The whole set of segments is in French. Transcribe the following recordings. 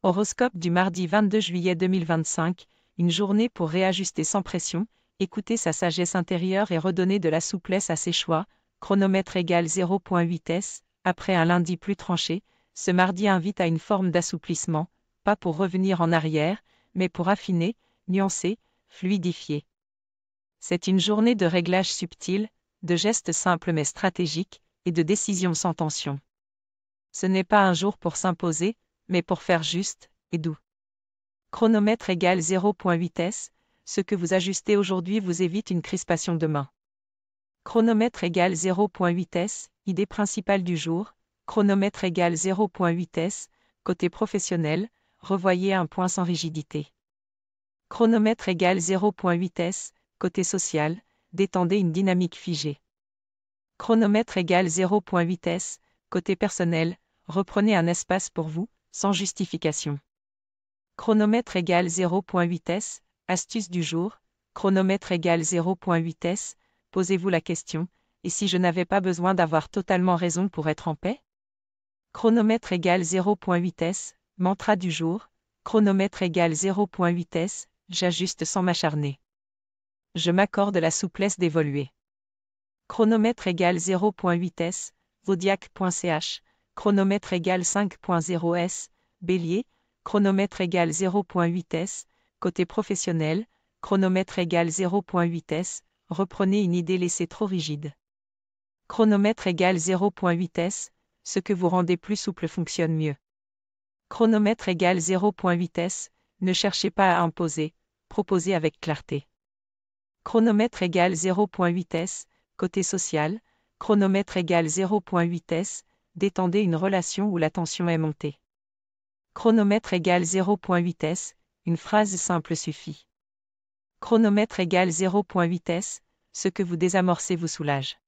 Horoscope du mardi 22 juillet 2025, une journée pour réajuster sans pression, écouter sa sagesse intérieure et redonner de la souplesse à ses choix. Chronomètre égale 0.8 s. Après un lundi plus tranché, ce mardi invite à une forme d'assouplissement, pas pour revenir en arrière, mais pour affiner, nuancer, fluidifier. C'est une journée de réglages subtils, de gestes simples mais stratégiques, et de décisions sans tension. Ce n'est pas un jour pour s'imposer, mais pour faire juste et doux. Chronomètre égale 0.8 s. Ce que vous ajustez aujourd'hui vous évite une crispation demain. Chronomètre égale 0.8 s. Idée principale du jour. Chronomètre égale 0.8 s. Côté professionnel, revoyez un point sans rigidité. Chronomètre égale 0.8 s. Côté social, détendez une dynamique figée. Chronomètre égale 0.8 s. Côté personnel, reprenez un espace pour vous, sans justification. Chronomètre égale 0.8 s. Astuce du jour. Chronomètre égale 0.8 s. Posez-vous la question, et si je n'avais pas besoin d'avoir totalement raison pour être en paix? Chronomètre égale 0.8 s. Mantra du jour. Chronomètre égale 0.8 s. J'ajuste sans m'acharner. Je m'accorde la souplesse d'évoluer. Chronomètre égale 0.8 s. Zodiac.ch. Chronomètre égale 5.0 s. Bélier. Chronomètre égale 0.8 s. Côté professionnel, chronomètre égale 0.8 s. Reprenez une idée laissée trop rigide. Chronomètre égale 0.8 s. Ce que vous rendez plus souple fonctionne mieux. Chronomètre égale 0.8 s. Ne cherchez pas à imposer, proposez avec clarté. Chronomètre égale 0.8 s. Côté social, chronomètre égale 0.8 s. Détendez une relation où la tension est montée. Chronomètre égale 0.8 s. Une phrase simple suffit. Chronomètre égale 0.8 s. Ce que vous désamorcez vous soulage.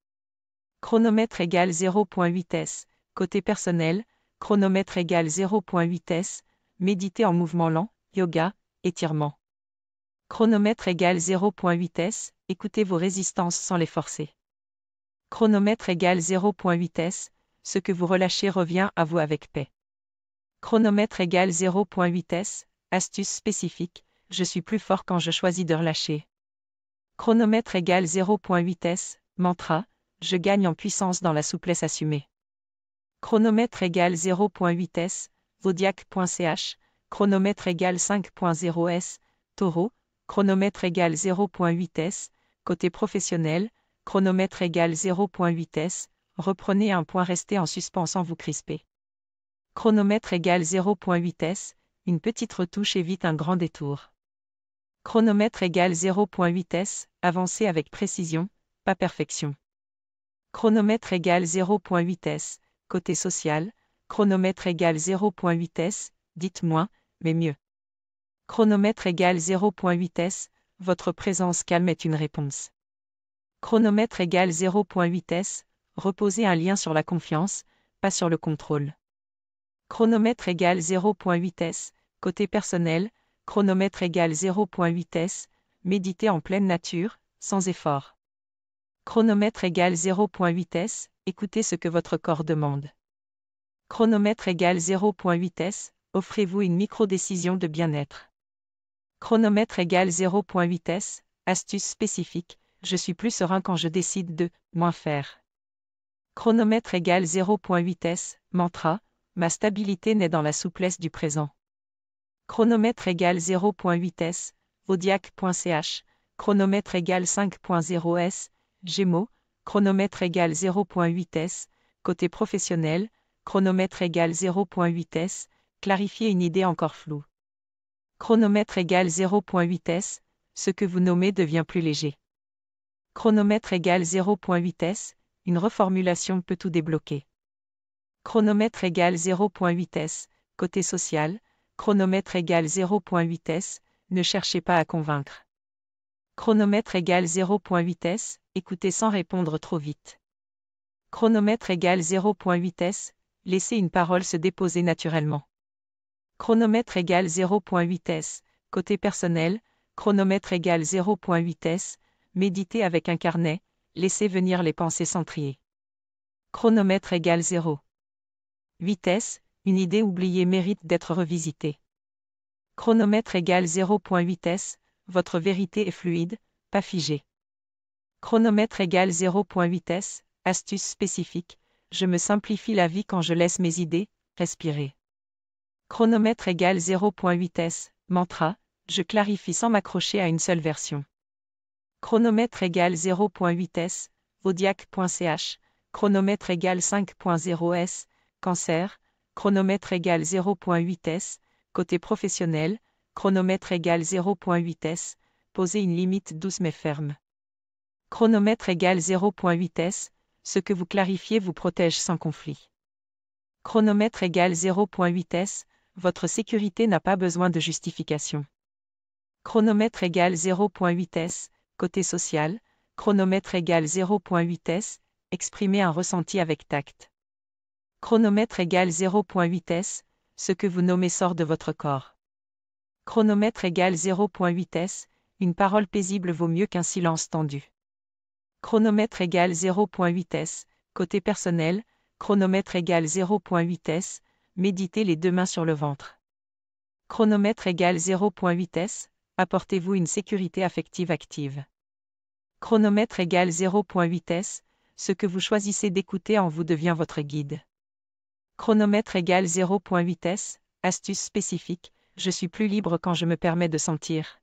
Chronomètre égale 0.8 s. Côté personnel, chronomètre égale 0.8 s. Méditez en mouvement lent, yoga, étirement. Chronomètre égale 0.8 s. Écoutez vos résistances sans les forcer. Chronomètre égale 0.8 s. Ce que vous relâchez revient à vous avec paix. Chronomètre égale 0.8 s. Astuce spécifique, je suis plus fort quand je choisis de relâcher. Chronomètre égale 0.8 s. Mantra, je gagne en puissance dans la souplesse assumée. Chronomètre égale 0.8 s. Zodiac.ch. Chronomètre égale 5.0 s. Taureau. Chronomètre égale 0.8 s. Côté professionnel, chronomètre égale 0.8 s. Reprenez un point resté en suspens sans vous crisper. Chronomètre égale 0.8 s. Une petite retouche évite un grand détour. Chronomètre égale 0.8 s. Avancez avec précision, pas perfection. Chronomètre égale 0.8 s. Côté social, chronomètre égale 0.8 s. Dites moins, mais mieux. Chronomètre égale 0.8 s. Votre présence calme est une réponse. Chronomètre égale 0.8 s. Reposez un lien sur la confiance, pas sur le contrôle. Chronomètre égale 0.8 s. Côté personnel, chronomètre égale 0.8 s. Méditez en pleine nature, sans effort. Chronomètre égale 0.8 s. Écoutez ce que votre corps demande. Chronomètre égale 0.8 s. Offrez-vous une micro-décision de bien-être. Chronomètre égale 0.8 s. Astuce spécifique, je suis plus serein quand je décide de moins faire. Chronomètre égale 0.8 s. Mantra, ma stabilité naît dans la souplesse du présent. Chronomètre égale 0.8 s. Zodiac.ch. Chronomètre égale 5.0 s. Gémeaux. Chronomètre égale 0.8 s. Côté professionnel, chronomètre égale 0.8 s. Clarifiez une idée encore floue. Chronomètre égale 0.8 s. Ce que vous nommez devient plus léger. Chronomètre égale 0.8 s. Une reformulation peut tout débloquer. Chronomètre égale 0.8 s. Côté social, chronomètre égale 0.8 s. Ne cherchez pas à convaincre. Chronomètre égale 0.8 s. Écoutez sans répondre trop vite. Chronomètre égale 0.8 s. Laissez une parole se déposer naturellement. Chronomètre égale 0.8 s. Côté personnel, chronomètre égale 0.8 s. Méditez avec un carnet, laissez venir les pensées sans trier. Chronomètre égale 0. Vitesse, une idée oubliée mérite d'être revisitée. Chronomètre égale 0.8 s, votre vérité est fluide, pas figée. Chronomètre égale 0.8 s, astuce spécifique, je me simplifie la vie quand je laisse mes idées respirer. Chronomètre égale 0.8 s, mantra, je clarifie sans m'accrocher à une seule version. Chronomètre égale 0.8 s, zodiac.ch, chronomètre égale 5.0 s, cancer, chronomètre égale 0.8 s, côté professionnel, chronomètre égale 0.8 s, posez une limite douce mais ferme. Chronomètre égale 0.8 s, ce que vous clarifiez vous protège sans conflit. Chronomètre égale 0.8 s, votre sécurité n'a pas besoin de justification. Chronomètre égale 0.8 s, côté social, chronomètre égale 0.8 s, exprimez un ressenti avec tact. Chronomètre égale 0.8 s, ce que vous nommez sort de votre corps. Chronomètre égale 0.8 s, une parole paisible vaut mieux qu'un silence tendu. Chronomètre égale 0.8 s, côté personnel, chronomètre égale 0.8 s, méditez les deux mains sur le ventre. Chronomètre égale 0.8 s, apportez-vous une sécurité affective active. Chronomètre égale 0.8 s, ce que vous choisissez d'écouter en vous devient votre guide. Chronomètre égale 0.8 s, astuce spécifique, je suis plus libre quand je me permets de sentir.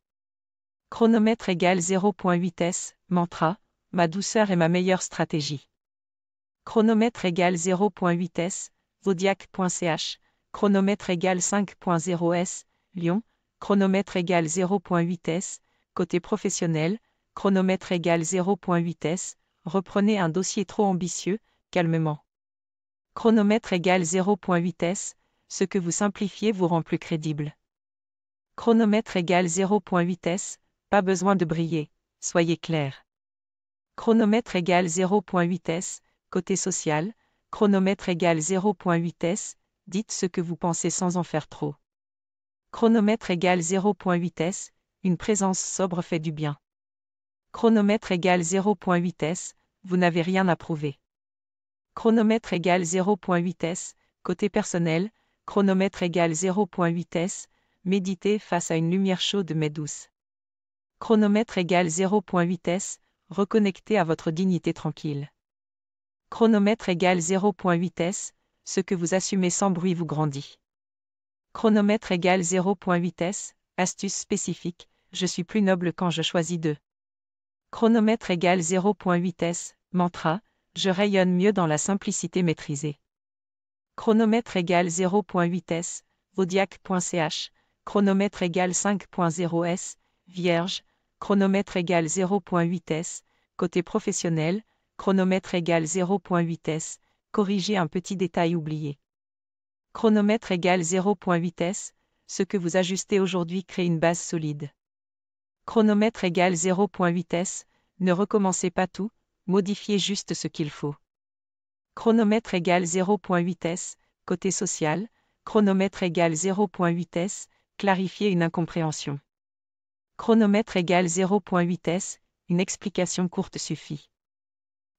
Chronomètre égale 0.8 s, mantra, ma douceur est ma meilleure stratégie. Chronomètre égale 0.8 s, zodiac.ch, chronomètre égale 5.0 s, Lion, chronomètre égale 0.8 s, côté professionnel, chronomètre égale 0.8 s, reprenez un dossier trop ambitieux, calmement. Chronomètre égale 0.8 s, ce que vous simplifiez vous rend plus crédible. Chronomètre égale 0.8 s, pas besoin de briller, soyez clair. Chronomètre égale 0.8 s, côté social, chronomètre égale 0.8 s, dites ce que vous pensez sans en faire trop. Chronomètre égale 0.8 s, une présence sobre fait du bien. Chronomètre égale 0.8 s, vous n'avez rien à prouver. Chronomètre égale 0.8 s, côté personnel, chronomètre égale 0.8 s, méditez face à une lumière chaude mais douce. Chronomètre égale 0.8 s, reconnectez à votre dignité tranquille. Chronomètre égale 0.8 s, ce que vous assumez sans bruit vous grandit. Chronomètre égale 0.8 s, astuce spécifique, je suis plus noble quand je choisis de. Chronomètre égale 0.8 s, mantra, je rayonne mieux dans la simplicité maîtrisée. Chronomètre égale 0.8 s, zodiac.ch, chronomètre égale 5.0 s, vierge, chronomètre égale 0.8 s, côté professionnel, chronomètre égale 0.8 s, corrigez un petit détail oublié. Chronomètre égale 0.8 s, ce que vous ajustez aujourd'hui crée une base solide. Chronomètre égale 0.8 s, ne recommencez pas tout, modifiez juste ce qu'il faut. Chronomètre égale 0.8 s, côté social, chronomètre égale 0.8 s, clarifiez une incompréhension. Chronomètre égale 0.8 s, une explication courte suffit.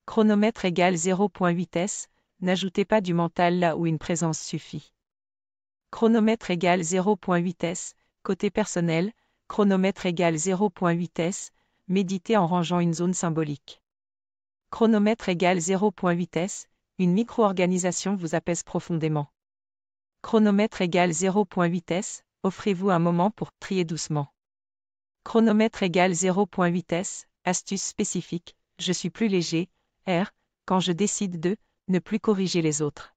Chronomètre égale 0.8 s, n'ajoutez pas du mental là où une présence suffit. Chronomètre égale 0.8 s, côté personnel, chronomètre égale 0.8 s, méditez en rangeant une zone symbolique. Chronomètre égale 0.8 s, une micro-organisation vous apaise profondément. Chronomètre égale 0.8 s, offrez-vous un moment pour trier doucement. Chronomètre égale 0.8 s, astuce spécifique, je suis plus léger, R, quand je décide de ne plus corriger les autres.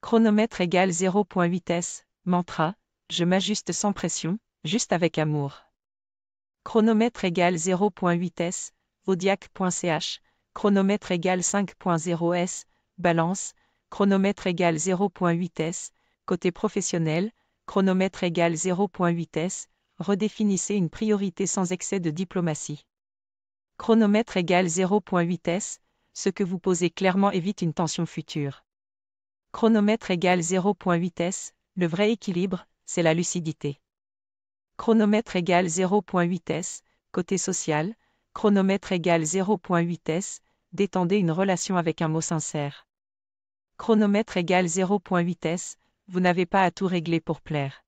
Chronomètre égale 0.8 s, mantra, je m'ajuste sans pression, juste avec amour. Chronomètre égale 0.8 s, zodiac.ch, chronomètre égale 5.0 s, balance, chronomètre égale 0.8 s, côté professionnel, chronomètre égale 0.8 s, redéfinissez une priorité sans excès de diplomatie. Chronomètre égale 0.8 s, ce que vous posez clairement évite une tension future. Chronomètre égale 0.8 s, le vrai équilibre, c'est la lucidité. Chronomètre égale 0.8 s, côté social, chronomètre égale 0.8 s, détendez une relation avec un mot sincère. Chronomètre égale 0.8 s, vous n'avez pas à tout régler pour plaire.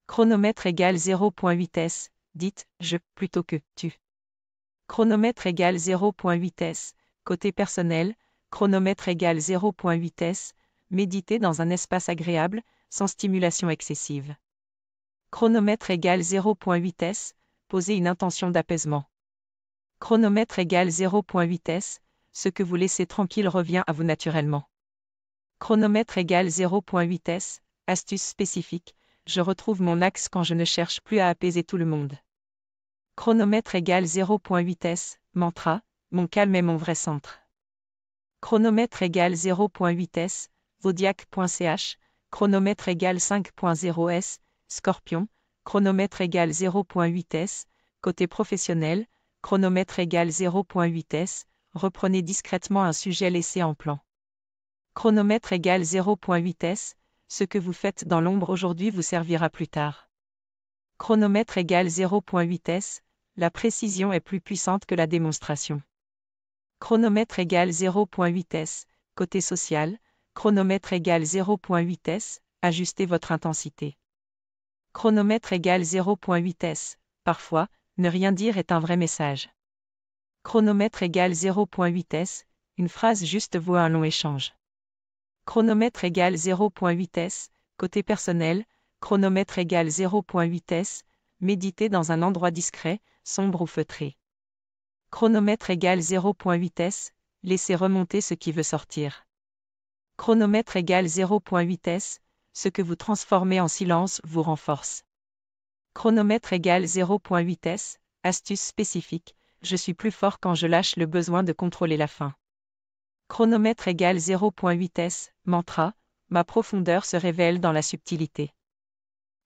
Chronomètre égale 0.8s, dites « je » plutôt que « tu ». Chronomètre égale 0.8s, côté personnel, chronomètre égale 0.8s, méditez dans un espace agréable, sans stimulation excessive. Chronomètre égale 0.8s, posez une intention d'apaisement. Chronomètre égale 0.8s, ce que vous laissez tranquille revient à vous naturellement. Chronomètre égale 0.8s, astuce spécifique, je retrouve mon axe quand je ne cherche plus à apaiser tout le monde. Chronomètre égale 0.8s, mantra, mon calme est mon vrai centre. Chronomètre égale 0.8s, zodiac.ch, chronomètre égale 5.0s, Scorpion, chronomètre égale 0.8s, côté professionnel, chronomètre égale 0.8s, reprenez discrètement un sujet laissé en plan. Chronomètre égale 0.8s, ce que vous faites dans l'ombre aujourd'hui vous servira plus tard. Chronomètre égale 0.8s, la précision est plus puissante que la démonstration. Chronomètre égale 0.8s, côté social, chronomètre égale 0.8s, ajustez votre intensité. Chronomètre égale 0.8s, parfois, ne rien dire est un vrai message. Chronomètre égale 0.8s, une phrase juste vaut un long échange. Chronomètre égale 0.8s, côté personnel, chronomètre égale 0.8s, méditez dans un endroit discret, sombre ou feutré. Chronomètre égale 0.8s, laissez remonter ce qui veut sortir. Chronomètre égale 0.8s, ce que vous transformez en silence vous renforce. Chronomètre égale 0.8s, astuce spécifique, je suis plus fort quand je lâche le besoin de contrôler la faim. Chronomètre égale 0.8s, mantra, ma profondeur se révèle dans la subtilité.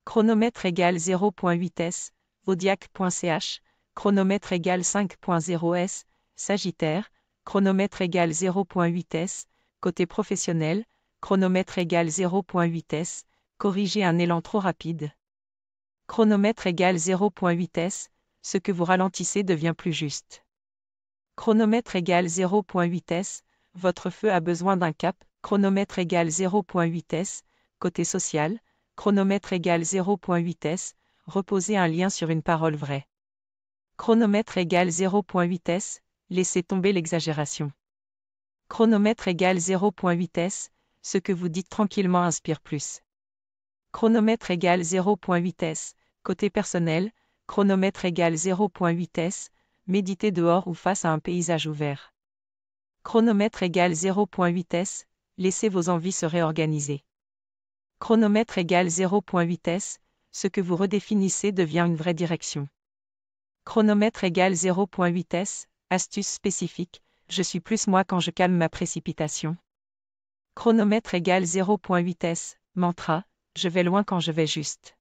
Chronomètre égale 0.8s, zodiac.ch, chronomètre égale 5.0s, Sagittaire, chronomètre égale 0.8s, côté professionnel, chronomètre égale 0.8s, corrigez un élan trop rapide. Chronomètre égale 0.8s, ce que vous ralentissez devient plus juste. Chronomètre égale 0.8s, votre feu a besoin d'un cap, chronomètre égale 0.8s, côté social, chronomètre égale 0.8s, reposez un lien sur une parole vraie. Chronomètre égale 0.8s, laissez tomber l'exagération. Chronomètre égale 0.8s, ce que vous dites tranquillement inspire plus. Chronomètre égale 0.8s, côté personnel, chronomètre égale 0.8s, méditez dehors ou face à un paysage ouvert. Chronomètre égale 0.8s, laissez vos envies se réorganiser. Chronomètre égale 0.8s, ce que vous redéfinissez devient une vraie direction. Chronomètre égale 0.8s, astuce spécifique, je suis plus moi quand je calme ma précipitation. Chronomètre égale 0.8s, mantra, je vais loin quand je vais juste.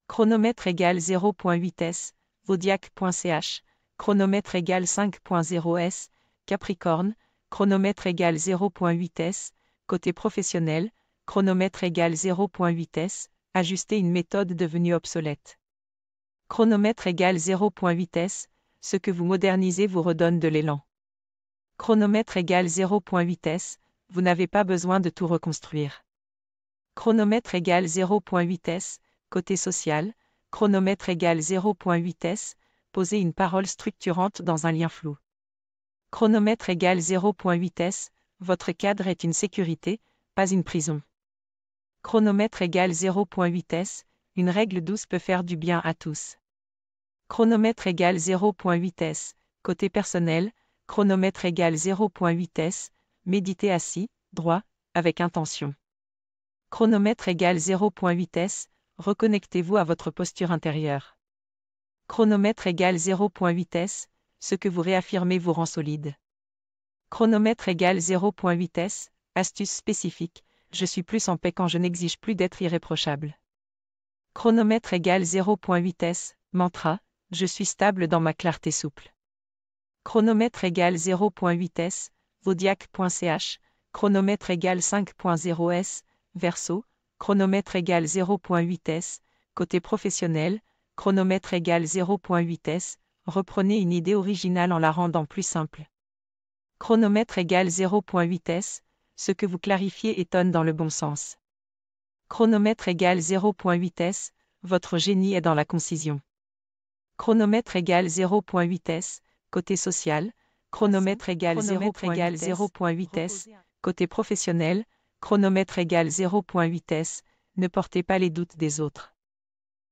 Chronomètre égale 0.8s, zodiac.ch, chronomètre égale 5.0s, Capricorne, chronomètre égale 0.8s, côté professionnel, chronomètre égale 0.8s, ajustez une méthode devenue obsolète. Chronomètre égale 0.8s, ce que vous modernisez vous redonne de l'élan. Chronomètre égale 0.8s, vous n'avez pas besoin de tout reconstruire. Chronomètre égale 0.8s, côté social, chronomètre égale 0.8s, posez une parole structurante dans un lien flou. Chronomètre égale 0.8s, votre cadre est une sécurité, pas une prison. Chronomètre égale 0.8s, une règle douce peut faire du bien à tous. Chronomètre égale 0.8s, côté personnel, chronomètre égale 0.8s, méditez assis, droit, avec intention. Chronomètre égale 0.8s, reconnectez-vous à votre posture intérieure. Chronomètre égale 0.8s, ce que vous réaffirmez vous rend solide. Chronomètre égale 0.8s, astuce spécifique, je suis plus en paix quand je n'exige plus d'être irréprochable. Chronomètre égale 0.8s, mantra, je suis stable dans ma clarté souple. Chronomètre égale 0.8s, zodiac.ch, chronomètre égale 5.0s, Verseau, chronomètre égale 0.8s, côté professionnel, chronomètre égale 0.8s, reprenez une idée originale en la rendant plus simple. Chronomètre égale 0.8s, ce que vous clarifiez étonne dans le bon sens. Chronomètre égale 0.8 s, votre génie est dans la concision. Chronomètre égale 0.8 s, côté social. Chronomètre égale 0.8 s, côté professionnel. Chronomètre égale 0.8 s, ne portez pas les doutes des autres.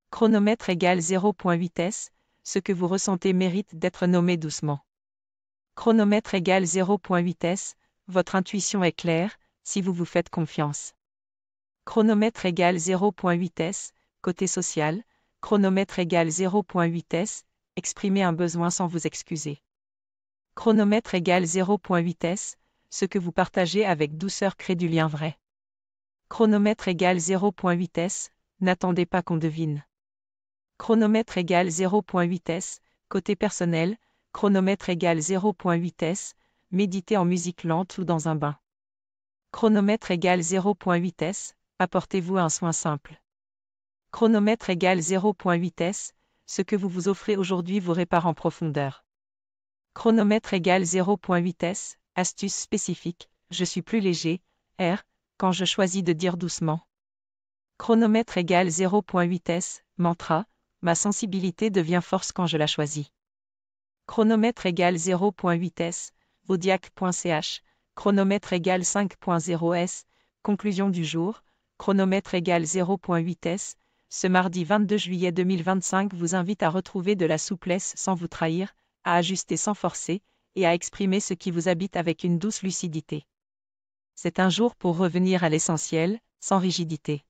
Chronomètre égale 0.8 s, ce que vous ressentez mérite d'être nommé doucement. Chronomètre égale 0.8 s, votre intuition est claire, si vous vous faites confiance. Chronomètre égale 0.8 s, côté social. Chronomètre égale 0.8 s, exprimez un besoin sans vous excuser. Chronomètre égale 0.8 s, ce que vous partagez avec douceur crée du lien vrai. Chronomètre égale 0.8 s, n'attendez pas qu'on devine. Chronomètre égale 0.8 s, côté personnel. Chronomètre égale 0.8 s, méditez en musique lente ou dans un bain. Chronomètre égale 0.8 s, apportez-vous un soin simple. Chronomètre égale 0.8 s, ce que vous vous offrez aujourd'hui vous répare en profondeur. Chronomètre égale 0.8 s, astuce spécifique, je suis plus léger, quand je choisis de dire doucement. Chronomètre égale 0.8 s, mantra, ma sensibilité devient force quand je la choisis. Chronomètre égale 0.8 s, zodiac.ch, chronomètre égale 5.0 s, conclusion du jour, chronomètre égale 0.8 s, ce mardi 22 juillet 2025 vous invite à retrouver de la souplesse sans vous trahir, à ajuster sans forcer, et à exprimer ce qui vous habite avec une douce lucidité. C'est un jour pour revenir à l'essentiel, sans rigidité.